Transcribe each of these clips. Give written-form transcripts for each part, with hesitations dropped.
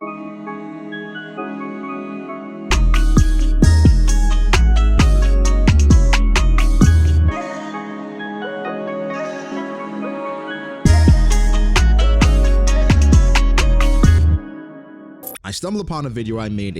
I stumbled upon a video I made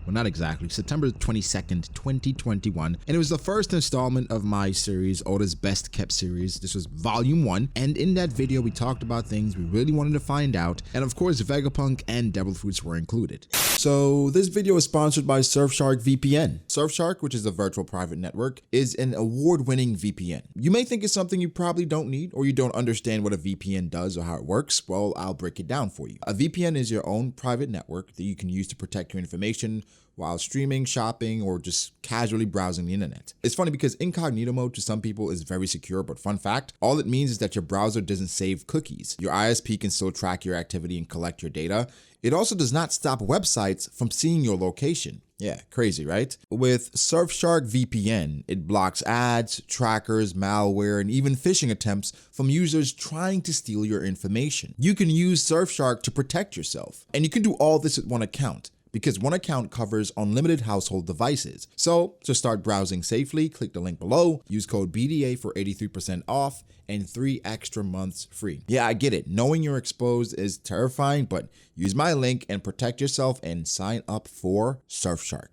not exactly, September 22nd, 2021, and it was the first installment of my series, Oda's Best Kept series. This was volume 1, and in that video we talked about things we really wanted to find out, and of course Vegapunk and Devil Fruits were included. So this video is sponsored by Surfshark VPN. Surfshark, which is a virtual private network, is an award-winning VPN. You may think it's something you probably don't need, or you don't understand what a VPN does or how it works. Well, I'll break it down for you. A VPN is your own private network that you can use to protect your information while streaming, shopping, or just casually browsing the internet. It's funny because incognito mode to some people is very secure, but fun fact, all it means is that your browser doesn't save cookies. Your ISP can still track your activity and collect your data. It also does not stop websites from seeing your location. Yeah, crazy, right? With Surfshark VPN, it blocks ads, trackers, malware, and even phishing attempts from users trying to steal your information. You can use Surfshark to protect yourself, and you can do all this with one account, because one account covers unlimited household devices. So to start browsing safely, click the link below, use code B.D.A for 83% off and 3 extra months free. Yeah, I get it. Knowing you're exposed is terrifying, but use my link and protect yourself and sign up for Surfshark.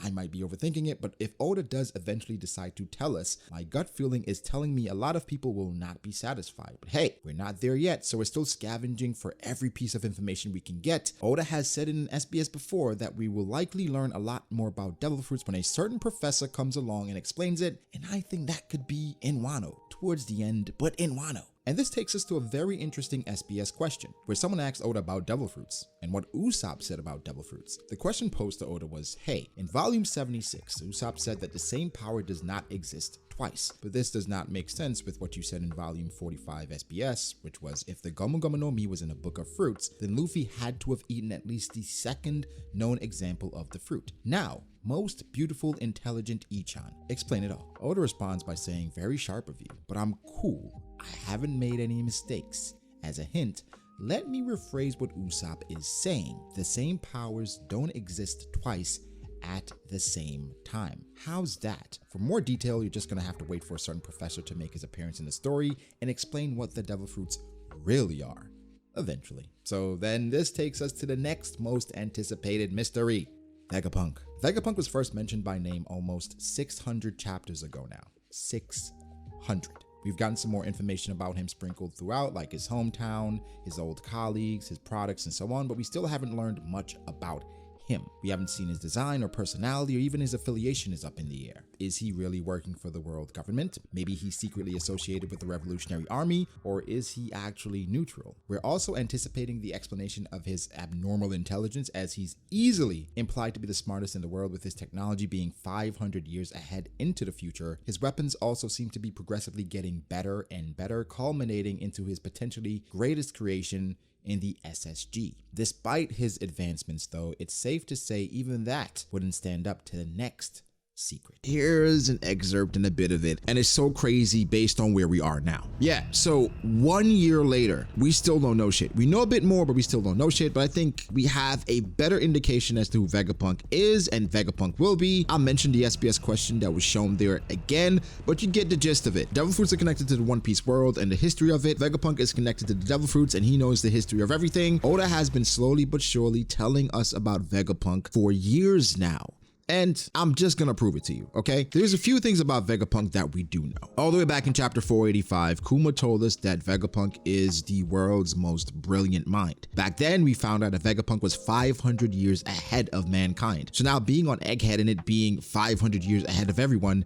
I might be overthinking it, but if Oda does eventually decide to tell us, my gut feeling is telling me a lot of people will not be satisfied. But hey, we're not there yet, so we're still scavenging for every piece of information we can get. Oda has said in an SBS before that we will likely learn a lot more about Devil Fruits when a certain professor comes along and explains it, and I think that could be in Wano, towards the end, but in Wano. And this takes us to a very interesting SBS question, where someone asked Oda about Devil Fruits, and what Usopp said about Devil Fruits. The question posed to Oda was, hey, in volume 76, Usopp said that the same power does not exist twice, but this does not make sense with what you said in volume 45 SBS, which was, if the Gomu Gomu no Mi was in a book of fruits, then Luffy had to have eaten at least the second known example of the fruit. Now, most beautiful, intelligent Ichan, explain it all. Oda responds by saying, very sharp of you, but I'm cool. I haven't made any mistakes. As a hint, let me rephrase what Usopp is saying. The same powers don't exist twice at the same time. How's that? For more detail, you're just gonna have to wait for a certain professor to make his appearance in the story and explain what the Devil Fruits really are, eventually. So then this takes us to the next most anticipated mystery, Vegapunk. Vegapunk was first mentioned by name almost 600 chapters ago now. 600. We've gotten some more information about him sprinkled throughout, like his hometown, his old colleagues, his products, and so on, but we still haven't learned much about him. We haven't seen his design or personality, or even his affiliation is up in the air. Is he really working for the world government? Maybe he's secretly associated with the Revolutionary Army, or is he actually neutral? We're also anticipating the explanation of his abnormal intelligence, as he's easily implied to be the smartest in the world, with his technology being 500 years ahead into the future. His weapons also seem to be progressively getting better and better, culminating into his potentially greatest creation in the SSG. Despite his advancements though, it's safe to say even that wouldn't stand up to the next secret. Here's an excerpt and a bit of it, and it's so crazy based on where we are now. Yeah, so 1 year later, we still don't know shit. We know a bit more, but we still don't know shit, but I think we have a better indication as to who Vegapunk is and Vegapunk will be. I'll mention the SBS question that was shown there again, but you get the gist of it. Devil Fruits are connected to the One Piece world and the history of it. Vegapunk is connected to the Devil Fruits and he knows the history of everything. Oda has been slowly but surely telling us about Vegapunk for years now. And I'm just gonna prove it to you, okay? There's a few things about Vegapunk that we do know. All the way back in chapter 485, Kuma told us that Vegapunk is the world's most brilliant mind. Back then, we found out that Vegapunk was 500 years ahead of mankind. So now being on Egghead and it being 500 years ahead of everyone,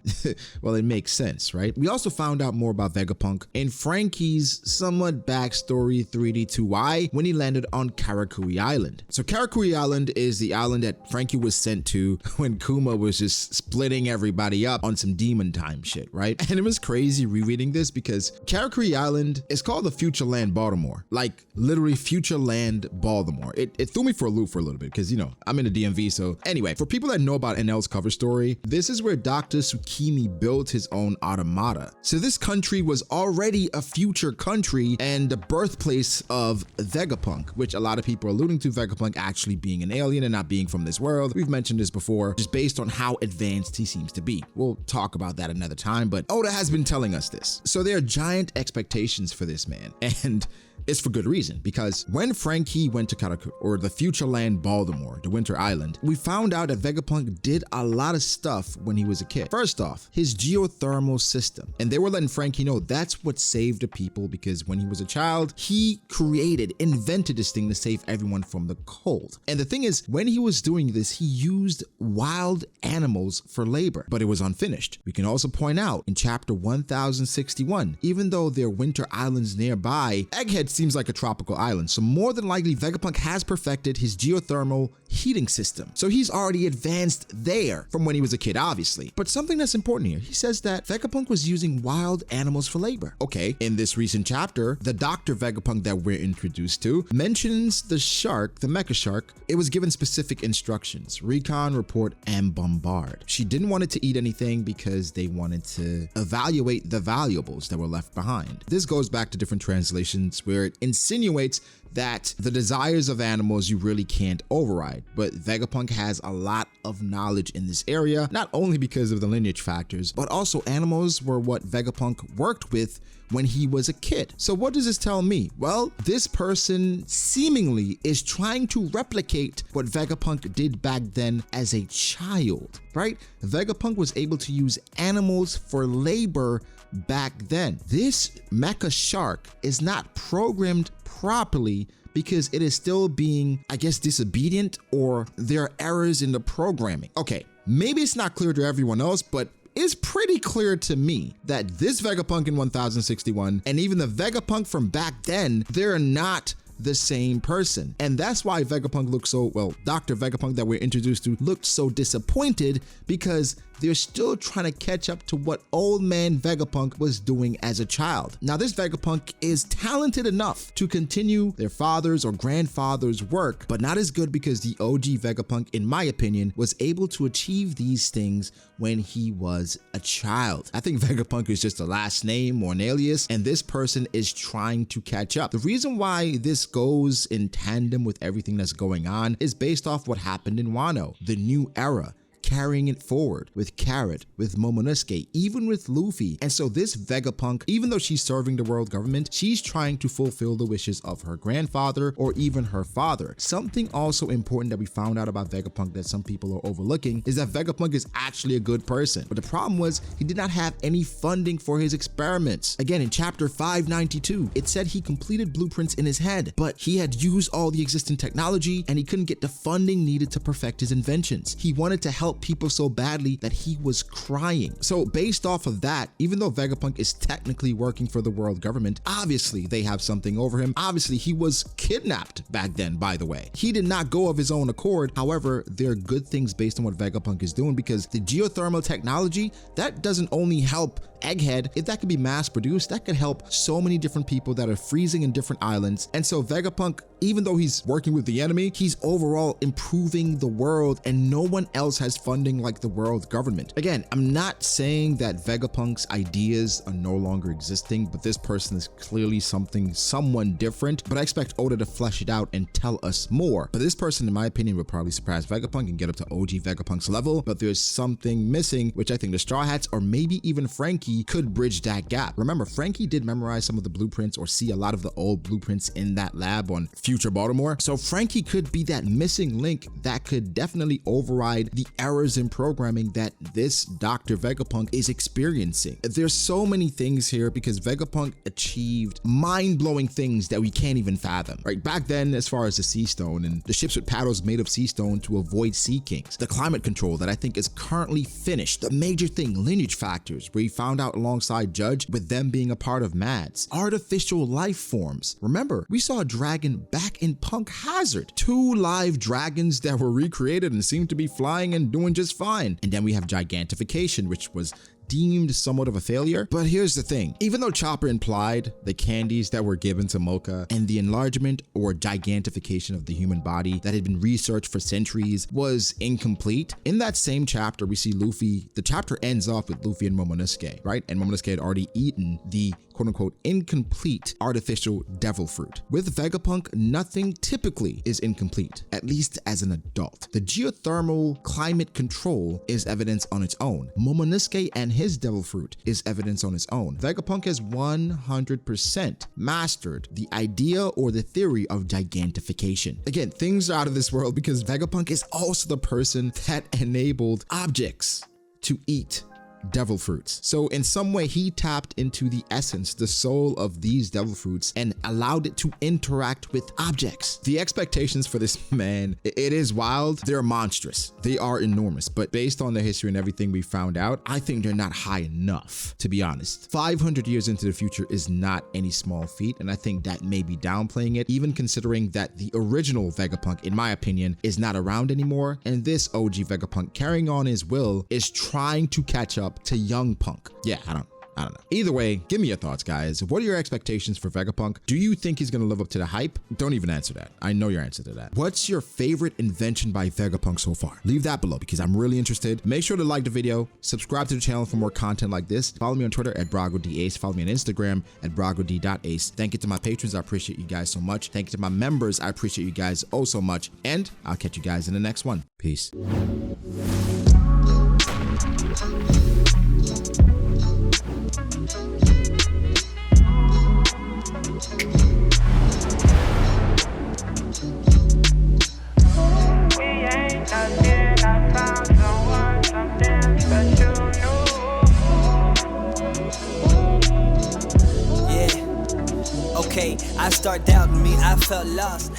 well, it makes sense, right? We also found out more about Vegapunk in Frankie's somewhat backstory 3D2Y when he landed on Karakuri Island. So Karakuri Island is the island that Frankie was sent to when when Kuma was just splitting everybody up on some demon time shit, right? And it was crazy rereading this because Karakuri Island is called the Future Land Baltimore, like literally Future Land Baltimore. It threw me for a loop for a little bit because, you know, I'm in the DMV. So anyway, for people that know about NL's cover story, this is where Dr. Tsukimi built his own automata. So this country was already a future country and the birthplace of Vegapunk, which a lot of people are alluding to Vegapunk actually being an alien and not being from this world. We've mentioned this before, just based on how advanced he seems to be. We'll talk about that another time, but Oda has been telling us this. So there are giant expectations for this man, and it's for good reason, because when Frankie went to Karakuri, or the Future Land Baltimore, the Winter Island, we found out that Vegapunk did a lot of stuff when he was a kid. First off, his geothermal system. And they were letting Frankie know that's what saved the people, because when he was a child, he invented this thing to save everyone from the cold. And the thing is, when he was doing this, he used wild animals for labor, but it was unfinished. We can also point out in chapter 1061, even though there are winter islands nearby, Egghead seems like a tropical island, so more than likely Vegapunk has perfected his geothermal heating system. So he's already advanced there from when he was a kid, obviously. But something that's important here, he says that Vegapunk was using wild animals for labor. Okay, in this recent chapter, the Dr. Vegapunk that we're introduced to mentions the shark, the mecha shark. It was given specific instructions: recon, report, and bombard. She didn't want it to eat anything because they wanted to evaluate the valuables that were left behind. This goes back to different translations where it insinuates that the desires of animals you really can't override. But Vegapunk has a lot of knowledge in this area, not only because of the lineage factors, but also animals were what Vegapunk worked with when he was a kid. So what does this tell me? Well, this person seemingly is trying to replicate what Vegapunk did back then as a child, right? Vegapunk was able to use animals for labor back then. This mecha shark is not programmed properly because it is still being, I guess, disobedient, or there are errors in the programming. Okay, maybe it's not clear to everyone else, but it's pretty clear to me that this Vegapunk in 1061 and even the Vegapunk from back then, they're not the same person. And that's why Vegapunk looked so, well, Dr. Vegapunk that we're introduced to looked so disappointed, because they're still trying to catch up to what old man Vegapunk was doing as a child. Now, this Vegapunk is talented enough to continue their father's or grandfather's work, but not as good, because the OG Vegapunk, in my opinion, was able to achieve these things when he was a child. I think Vegapunk is just a last name or an alias, and this person is trying to catch up. The reason why this goes in tandem with everything that's going on is based off what happened in Wano, the new era, carrying it forward with Carrot, with Momonosuke, even with Luffy. And so this Vegapunk, even though she's serving the world government, she's trying to fulfill the wishes of her grandfather or even her father. Something also important that we found out about Vegapunk that some people are overlooking is that Vegapunk is actually a good person. But the problem was he did not have any funding for his experiments. Again, in chapter 592, it said he completed blueprints in his head, but he had used all the existing technology and he couldn't get the funding needed to perfect his inventions. He wanted to help people so badly that he was crying. So based off of that, even though Vegapunk is technically working for the world government, obviously they have something over him. Obviously he was kidnapped back then, by the way. He did not go of his own accord. However, there are good things based on what Vegapunk is doing, because the geothermal technology, that doesn't only help Egghead. If that could be mass produced, that could help so many different people that are freezing in different islands. And so Vegapunk, even though he's working with the enemy, he's overall improving the world, and no one else has funding like the world government. Again, I'm not saying that Vegapunk's ideas are no longer existing, but this person is clearly someone different, but I expect Oda to flesh it out and tell us more. But this person, in my opinion, would probably surpass Vegapunk and get up to OG Vegapunk's level, but there's something missing, which I think the Straw Hats or maybe even Frankie could bridge that gap. Remember, Frankie did memorize some of the blueprints or see a lot of the old blueprints in that lab on Future Baltimore. So Frankie could be that missing link that could definitely override the errors in programming that this Dr. Vegapunk is experiencing. There's so many things here because Vegapunk achieved mind-blowing things that we can't even fathom. Right back then, as far as the sea stone and the ships with paddles made of sea stone to avoid sea kings, the climate control that I think is currently finished, the major thing, lineage factors, where he found out alongside Judge with them being a part of Mads, artificial life forms. Remember, we saw a dragon back in Punk Hazard, 2 live dragons that were recreated and seemed to be flying and doing doing just fine. And then we have gigantification, which was deemed somewhat of a failure. But here's the thing, even though Chopper implied the candies that were given to Mocha and the enlargement or gigantification of the human body that had been researched for centuries was incomplete, in that same chapter we see Luffy, the chapter ends off with Luffy and Momonosuke, right? And Momonosuke had already eaten the quote-unquote incomplete artificial devil fruit. With Vegapunk, nothing typically is incomplete, at least as an adult. The geothermal climate control is evidence on its own. Momonosuke and his devil fruit is evidence on its own. Vegapunk has 100% mastered the idea or the theory of gigantification. Again, things are out of this world because Vegapunk is also the person that enabled objects to eat devil fruits. So in some way he tapped into the essence, the soul of these devil fruits and allowed it to interact with objects. The expectations for this man, it is wild. They're monstrous. They are enormous, but based on the history and everything we found out, I think they're not high enough, to be honest. 500 years into the future is not any small feat, and I think that may be downplaying it, even considering that the original Vegapunk, in my opinion, is not around anymore, and this OG Vegapunk, carrying on his will, is trying to catch up to young Punk. Yeah, I don't know. Either way, give me your thoughts, guys. What are your expectations for Vegapunk? Do you think he's gonna live up to the hype? Don't even answer that. I know your answer to that. What's your favorite invention by Vegapunk so far? Leave that below because I'm really interested. Make sure to like the video, subscribe to the channel for more content like this. Follow me on Twitter at BragoDAce. Follow me on Instagram at BragoD.Ace. Thank you to my patrons. I appreciate you guys so much. Thank you to my members. I appreciate you guys oh so much. And I'll catch you guys in the next one. Peace. I start doubting me, I felt lost.